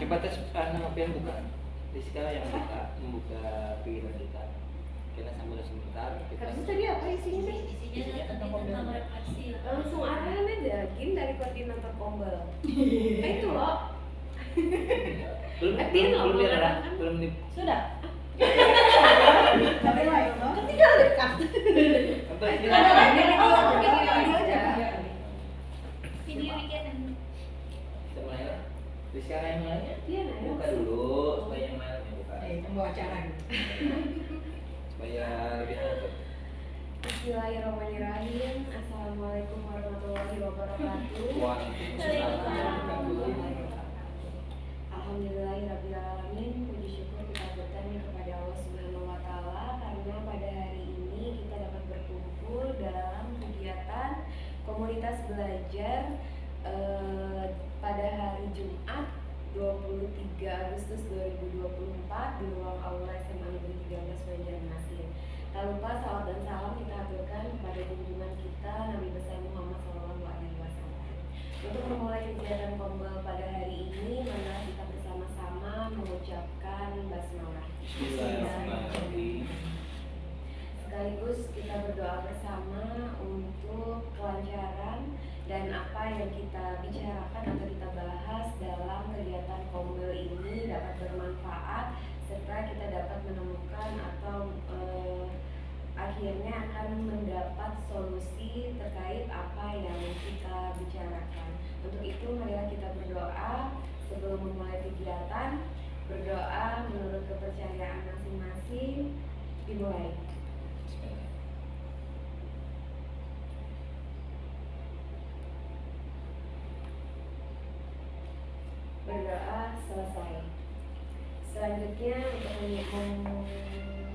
Coba tes yang buka. Rizka yang membuka pikiran kita. Kita sambil sebentar. Harusnya tadi apa isinya? Isinya tentang refleksi. Langsung arahan aja, Gin dari koordinator Kombel. Itu loh. Belum di Sudah. Tinggal dekat. Video weekend. Rizka yang lainnya? Iya, Buka dulu supaya yang lainnya buka. Pembawa acara. Supaya lebih lanjut. Bismillahirrahmanirrahim. Assalamualaikum warahmatullahi wabarakatuh. Waalaikumsalam warahmatullahi wabarakatuh. Alhamdulillahirabbil alamin. Puji syukur kita bertanya kepada Allah Subhanahu wa taala karena pada hari ini kita dapat berkumpul dalam kegiatan komunitas belajar pada hari Jumat 23 Agustus 2024 di ruang aula SMA Negeri 13 Banjarmasin. Tak lupa salawat dan salam kita aturkan kepada junjungan kita Nabi besar Muhammad SAW. Untuk memulai kegiatan Kombel pada hari ini, marilah kita bersama-sama mengucapkan basmalah. Bismillahirrahmanirrahim. Sekaligus kita berdoa bersama untuk kelancaran dan apa yang kita bicarakan atau kita bahas dalam kegiatan Kombel ini dapat bermanfaat serta kita dapat menemukan atau akhirnya akan mendapat solusi terkait apa yang kita bicarakan. Untuk itu marilah kita berdoa sebelum memulai kegiatan. Berdoa menurut kepercayaan masing-masing. Dimulai. Berdoa selesai. Selanjutnya untuk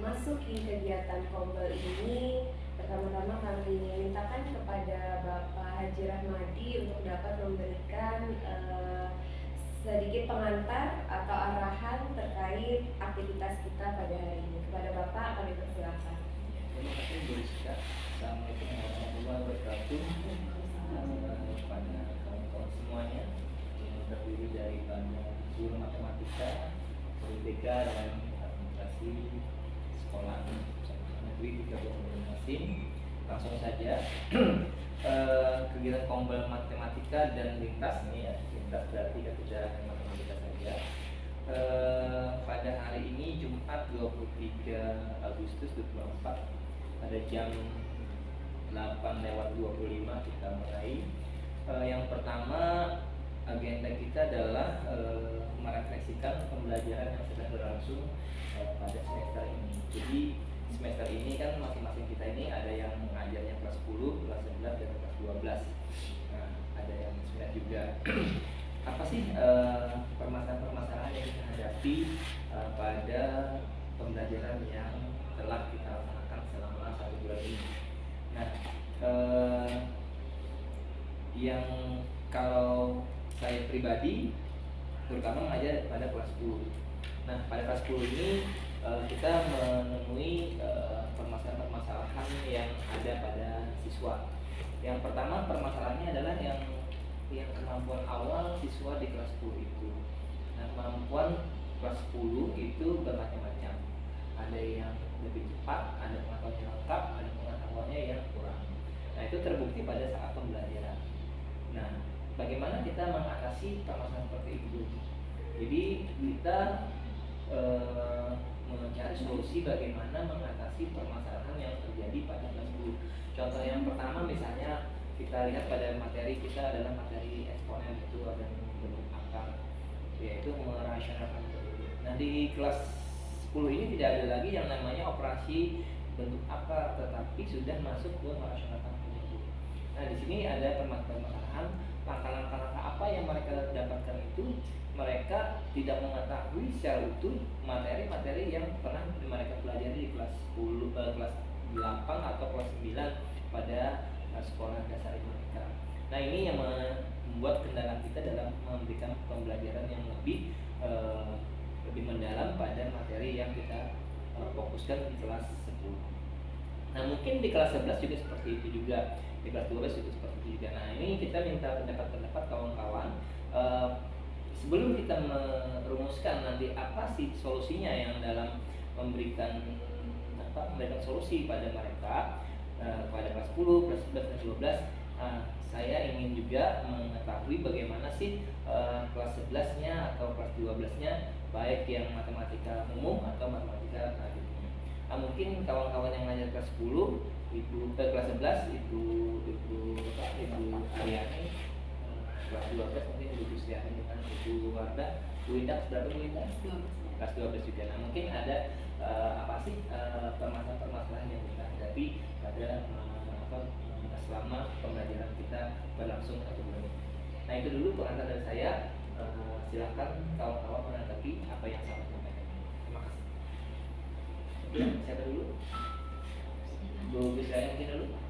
memasuki kegiatan Kombel ini, pertama-tama kami mintakan kepada Bapak Haji Rahmadi untuk dapat memberikan sedikit pengantar atau arahan terkait aktivitas kita pada hari ini. Kepada Bapak kami persilakan. Terima kasih Bu Rizka. Assalamualaikum warahmatullahi wabarakatuh. Kepada kawan-kawan semuanya yang terdiri dari guru matematika, BK dan administrasi sekolah negeri 13 Banjarmasin. Langsung saja kegiatan Kombel matematika dan lintas ini ya, lintas berarti kegiatan matematika saja. Pada hari ini Jumat 23 Agustus 2024 pada jam 8:25 kita mulai. Yang pertama agenda kita adalah merefleksikan pembelajaran yang sedang berlangsung pada semester ini. Jadi semester ini kan masing-masing kita ini ada yang mengajarnya kelas 10, kelas 11, dan kelas 12. Nah, ada yang semester juga. Apa sih permasalahan-permasalahan yang kita hadapi pada pembelajaran yang telah kita laksanakan selama 1 bulan ini? Nah, yang kalau saya pribadi terutama mengajar pada kelas 10. Nah, pada kelas 10 ini kita menemui permasalahan-permasalahan yang ada pada siswa. Yang pertama permasalahannya adalah yang kemampuan awal siswa di kelas 10 itu. Nah, kemampuan kelas 10 itu bermacam-macam. Ada yang lebih cepat, ada pengetahuannya lengkap, ada pengetahuannya yang kurang. Nah, itu terbukti pada saat pembelajaran. Nah, bagaimana kita mengatasi permasalahan seperti itu? Jadi kita mencari solusi bagaimana mengatasi permasalahan yang terjadi pada kelas 10. Contoh yang pertama misalnya kita lihat pada materi kita adalah materi eksponen, itu ada bentuk akar, yaitu merasionalkan. Nah, di kelas 10 ini tidak ada lagi yang namanya operasi bentuk akar, tetapi sudah masuk ke merasionalkan bentuk. Nah, di sini ada permasalahan langkah-langkah apa yang mereka dapatkan itu. Mereka tidak mengetahui secara utuh materi-materi yang pernah mereka pelajari di kelas 10, kelas 8 atau kelas 9 pada sekolah dasar mereka. Nah, ini yang membuat kendala kita dalam memberikan pembelajaran yang lebih mendalam pada materi yang kita fokuskan di kelas 10. Nah, mungkin di kelas 11 juga seperti itu juga, di kelas 12 juga seperti itu juga. Nah, ini kita minta pendapat kawan-kawan. Sebelum kita merumuskan nanti apa sih solusinya yang dalam memberikan solusi pada mereka pada kelas 10, kelas 11, dan 12. Saya ingin juga mengetahui bagaimana sih kelas 11-nya atau kelas 12-nya, baik yang matematika umum atau matematika lanjutnya. Mungkin kawan-kawan yang ngajar kelas 10, kelas 11 Ibu Ariani, kelas 12 mungkin Ibu Kristiani dengan Ibu Warda, Bu Indah berapa Bu Indah? Kelas 12 juga. Nah, mungkin ada permasalahan-permasalahan yang kita hadapi pada selama pembelajaran kita berlangsung 1 bulan ini. Nah, itu dulu pengantar dari saya. Silakan kawan-kawan menanggapi apa yang saya sampaikan. Terima kasih. Oke, siapa dulu? Bu Bisaya mungkin dulu.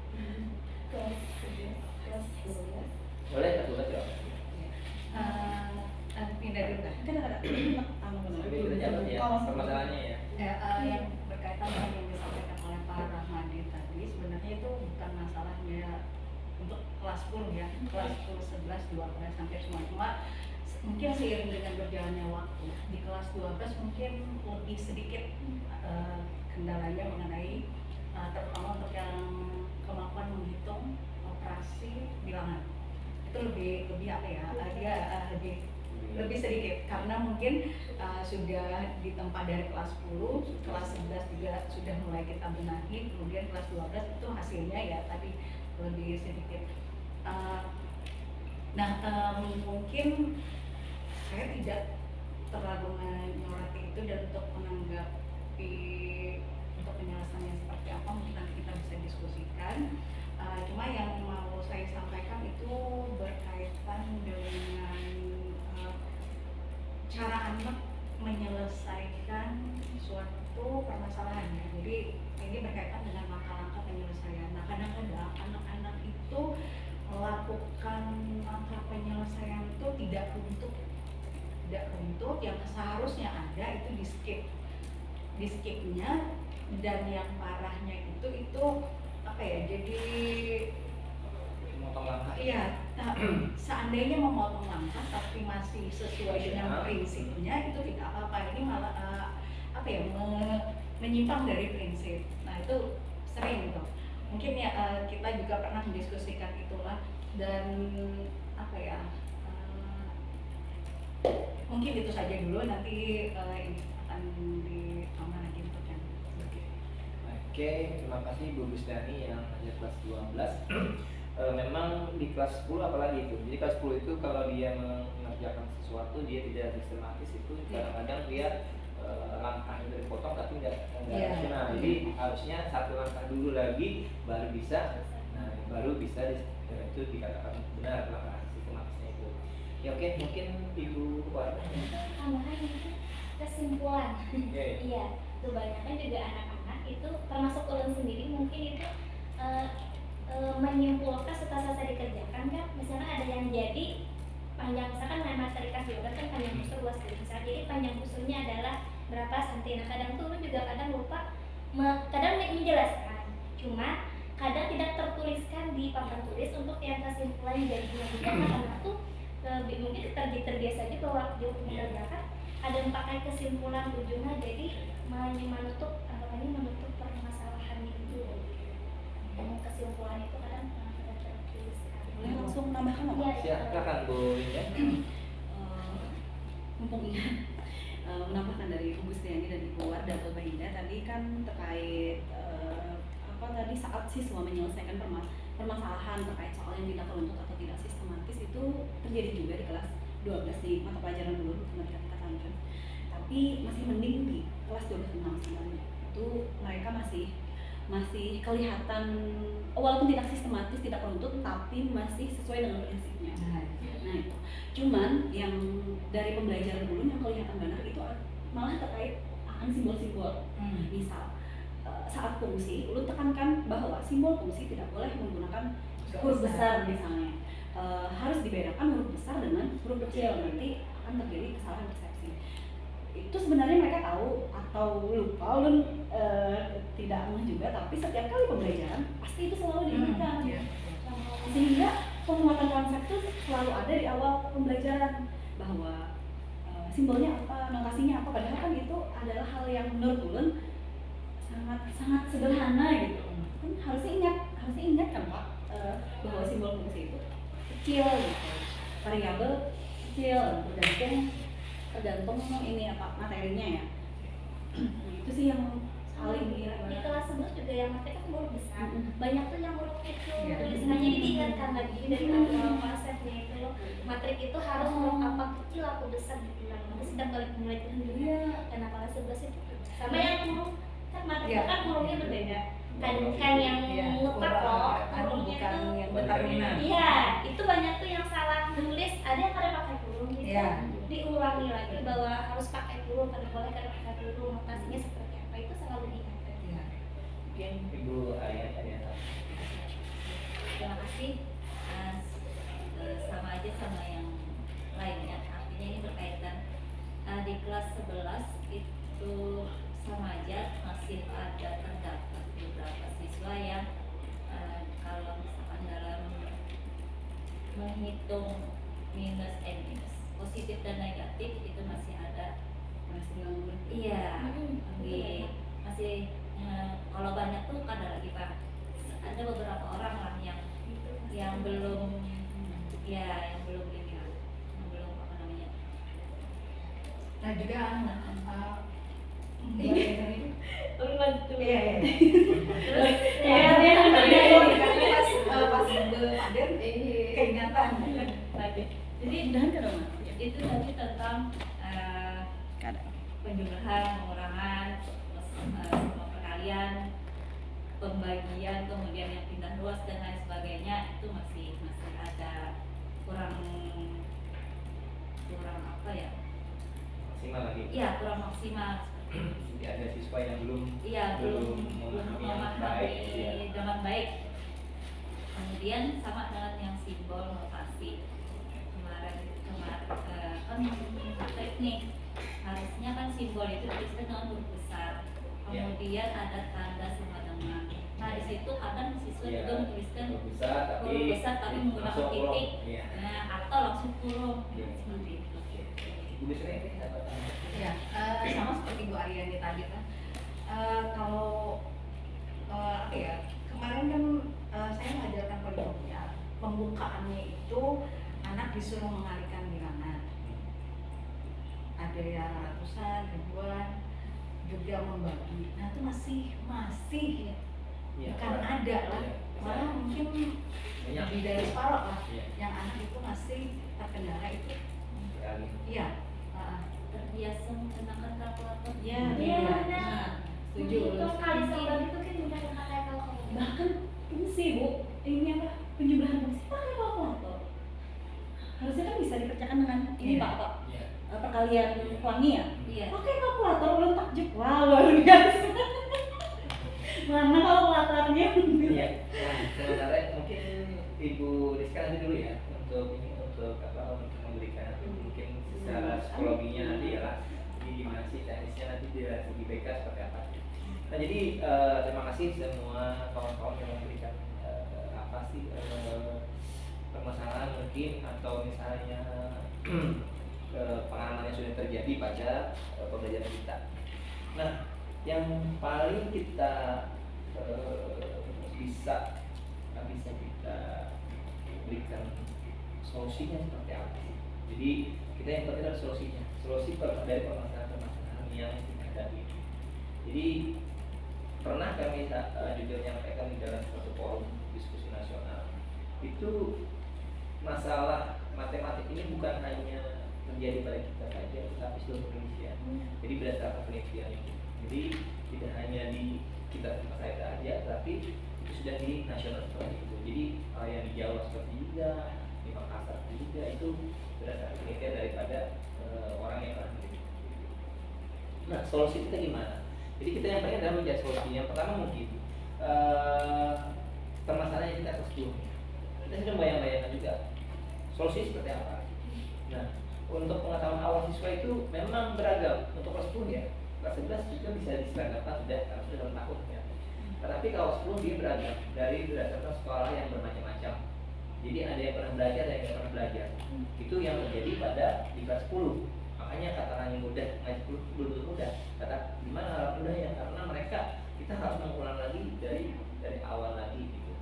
Kelas 12. Boleh, kelas 12 ya. Pindah dulu kan? Kan ada Sambil kita jawab ya permasalahannya ya. Yang berkaitan dengan yang disampaikan oleh Pak Rahmadi tadi, sebenarnya itu bukan masalahnya untuk kelas 10 ya, kelas 10, 11, 12 hampir semua. Cuma mungkin seiring dengan berjalannya waktu di kelas 12 mungkin lebih sedikit kendalanya mengenai terutama untuk yang kemampuan menghitung operasi bilangan. Itu lebih apa ya, dia lebih sedikit karena mungkin sudah ditempa dari kelas 10, kelas 11 juga sudah mulai kita benahi, kemudian kelas 12 itu hasilnya ya tadi lebih sedikit. Mungkin saya tidak terlalu menyoroti itu, dan untuk menanggapi untuk penyelesaiannya seperti apa mungkin nanti kita bisa diskusikan. Cuma yang mau saya sampaikan itu berkaitan dengan cara anak menyelesaikan suatu permasalahan ya. Jadi ini berkaitan dengan langkah-langkah penyelesaian. Nah, kadang-kadang anak-anak itu melakukan langkah penyelesaian itu tidak runtut, yang seharusnya ada itu di skipnya, dan yang parahnya itu apa ya, jadi Memotong langkah. iya, seandainya memotong langkah tapi masih sesuai dengan prinsipnya itu tidak apa-apa. Ini malah menyimpang dari prinsip. Nah, itu sering gitu. Mungkin ya kita juga pernah mendiskusikan itulah, dan mungkin itu saja dulu, nanti ini akan ditambah lagi untuk yang berikutnya. Oke, terima kasih Bu Bisdani yang ngajar kelas 12. Memang di kelas 10 apalagi itu. Jadi kelas 10 itu kalau dia mengerjakan sesuatu dia tidak sistematis, itu kadang-kadang dia langkahnya dari potong tapi nggak rasional. Jadi harusnya satu langkah dulu lagi baru bisa, itu dikatakan benar langkah sistematisnya itu. Ya oke, mungkin Ibu Warna. Tambahan itu kesimpulan. Iya, kebanyakan juga anak-anak itu termasuk ulun sendiri mungkin itu menyimpulkan setelah selesai dikerjakan kan, misalnya ada yang jadi panjang, misalkan materi kelas 12 kan panjang kusur luas gitu, misalnya jadi panjang kusurnya adalah berapa senti. Nah, kadang tuh juga kadang lupa kadang menjelaskan, cuma kadang tidak tertuliskan di papan tulis untuk yang kesimpulan jadinya. Jadi anak-anak tuh mungkin terbiasa aja bahwa waktu mengerjakan ada pakai kesimpulan ujungnya, jadi menutup permasalahan itu. Kesimpulan itu kadang tidak tertuliskan. Boleh langsung tambahkan nggak? Iya, Silakan Bu Indah. Mumpung ingat menambahkan dari Ibu Gustiani dan Ibu Warda atau Mbak Indah tadi kan terkait tadi saat siswa menyelesaikan permasalahan terkait soal yang tidak runtut atau tidak sistematis itu terjadi juga di kelas 12 di mata pelajaran dulu matematika tingkat. Tapi masih mending di kelas 12 sebenarnya. Itu mereka masih kelihatan walaupun tidak sistematis, tidak runtut, tapi masih sesuai dengan prinsipnya. Nah itu. Cuman yang dari pembelajaran dulu yang kelihatan benar itu malah terkait akan simbol-simbol. Misal saat fungsi, lu tekankan bahwa simbol fungsi tidak boleh menggunakan huruf besar misalnya. Harus dibedakan huruf besar dengan huruf kecil, nanti akan terjadi kesalahan persepsi. Itu sebenarnya mereka tahu atau lupa, ulun tidak ngeh juga, tapi setiap kali pembelajaran pasti itu selalu diingatkan. Sehingga penguatan konsep itu selalu ada di awal pembelajaran, bahwa simbolnya apa, notasinya apa, padahal kan itu adalah hal yang menurut ulun sangat sederhana gitu. Kan harusnya ingat kan Pak, bahwa simbol fungsi itu kecil gitu, variabel kecil, tergantung ini apa materinya ya. Itu sih yang paling di kelas 11 juga yang materi kan huruf besar, banyak tuh yang huruf kecil Iya. tulisannya, jadi diingatkan lagi dari awal konsepnya itu loh, matrik itu harus huruf apa kecil apa besar dibilang, nanti setiap kali penelitian dulu dan kelas 11 itu sama yang huruf kan matrik Iya. kan hurufnya berbeda, kan yang ngepak loh hurufnya bukan itu. yang determinan. Iya, itu banyak tuh yang salah nulis, ada yang kada pakai kurung gitu. Iya. Diulangi lagi bahwa harus pakai kurung, kada boleh kada pakai kurung, notasinya seperti apa itu selalu diingatkan. Iya. Mungkin Ibu Arya ada yang tahu. Terima kasih. Sama aja sama yang lainnya, artinya ini berkaitan. Di kelas 11 itu sama aja, masih ada terdapat beberapa siswa yang kalau misalkan dalam menghitung minus positif dan negatif itu masih ada. Iya, masih kalau banyak tuh ada lagi Pak. Ada beberapa orang lah yang belum yang belum ini lah, yang belum apa namanya. Nah juga Iya. Terus pas Paden keingatan. Jadi itu tadi tentang penjumlahan, pengurangan, semua perkalian, pembagian, kemudian yang pindah luas dan lain sebagainya itu masih ada kurang apa ya? Maksimal lagi. Iya, kurang maksimal. Jadi ada siswa yang belum Belum memahami baik, ya. dengan baik. Kemudian sama dengan yang simbol notasi kemarin kan matrik nih, harusnya kan simbol itu dituliskan dengan huruf besar, kemudian ada tanda sama dengan. Nah di situ kadang siswa juga menuliskan huruf besar tapi menggunakan titik, atau langsung kurung seperti itu. Bu Bisri ini dapat Ya, sama seperti Bu Aryani tadi kan. Kalau apa ya, kemarin kan saya mengajarkan polinomial. Pembukaannya itu anak disuruh mengalihkan bilangan. Ada yang ratusan, ribuan, juga membagi. Nah itu masih bukan ada lah, malah mungkin lebih dari separuh lah. Yang anak itu masih terkendala itu. Iya. Terbiasa menggunakan kalkulator. Iya, Nah, setuju. Itu kali sebab itu kan udah pakai kalkulator. Bahkan fungsi Bu, ini apa, penjumlahan fungsi pakai kalkulator. Harusnya kan bisa dikerjakan dengan ini Iya. Pak, perkalian pelangi ya. Iya. Pakai kalkulator, ulun takjub, wah luar biasa. Mana kalkulatornya? Iya. Nah, sementara mungkin Ibu Rizka nanti dulu ya untuk memberikan mungkin secara psikologinya nanti ya lah. Jadi gimana sih teknisnya nanti dari segi BK seperti apa. Nah jadi terima kasih semua kawan-kawan yang memberikan apa sih permasalahan mungkin atau misalnya pengalaman yang sudah terjadi pada pembelajaran kita. Nah yang paling kita bisa kita berikan solusinya seperti apa sih? Jadi kita yang penting adalah solusinya, solusi dari permasalahan yang kita hadapi. Jadi pernah kami juga menyampaikan di dalam suatu forum diskusi nasional itu masalah matematik ini bukan hanya terjadi pada kita saja, tetapi seluruh Indonesia. Jadi berdasarkan penelitian itu, jadi tidak hanya di kita tempat saya saja, tapi itu sudah di nasional seperti itu. Jadi yang di Jawa seperti juga, di Makassar juga itu berdasarkan penelitian daripada orang yang pernah meneliti. Nah, solusi kita gimana? Jadi kita yang pengen adalah mencari solusi. Yang pertama mungkin permasalahan yang kita atas dulu. Kita sudah bayang-bayangkan juga solusi seperti apa. Nah, untuk pengetahuan awal siswa itu memang beragam. Untuk kelas 10 ya, kelas 11 juga bisa diseragakan sudah dalam tahun ya. Tetapi kalau 10 dia beragam dari berdasarkan sekolah yang bermacam-macam. Jadi ada yang pernah belajar, ada yang tidak pernah belajar. Itu yang terjadi pada di kelas 10. Maka Makanya kata orang yang mudah ngaji belum mudah. Kata gimana orang mudahnya? Karena mereka kita harus mengulang lagi dari awal lagi gitu.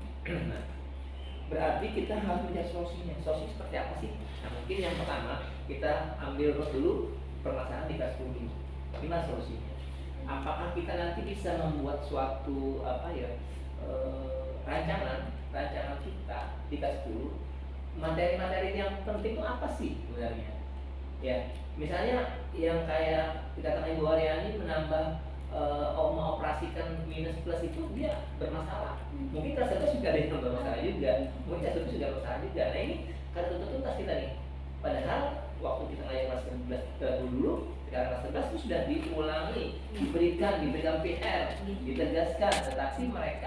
Nah, berarti kita harus mencari solusinya. Solusi seperti apa sih? Nah, mungkin yang pertama kita ambil dulu permasalahan di kelas 10. Gimana solusinya? Apakah kita nanti bisa membuat suatu rancangan kita di kelas 10, materi-materi yang penting itu apa sih sebenarnya? Ya, misalnya yang kayak dikatakan Ibu Aryani menambah mengoperasikan minus plus itu dia bermasalah. Mungkin kelas 11 juga ada yang bermasalah juga. Mungkin kelas 12 juga bermasalah juga. Nah ini karena tuntas kita nih. Padahal waktu kita ngajar kelas 11 dulu, sekarang kelas 11 itu sudah diulangi, diberikan PR, ditegaskan, tetapi mereka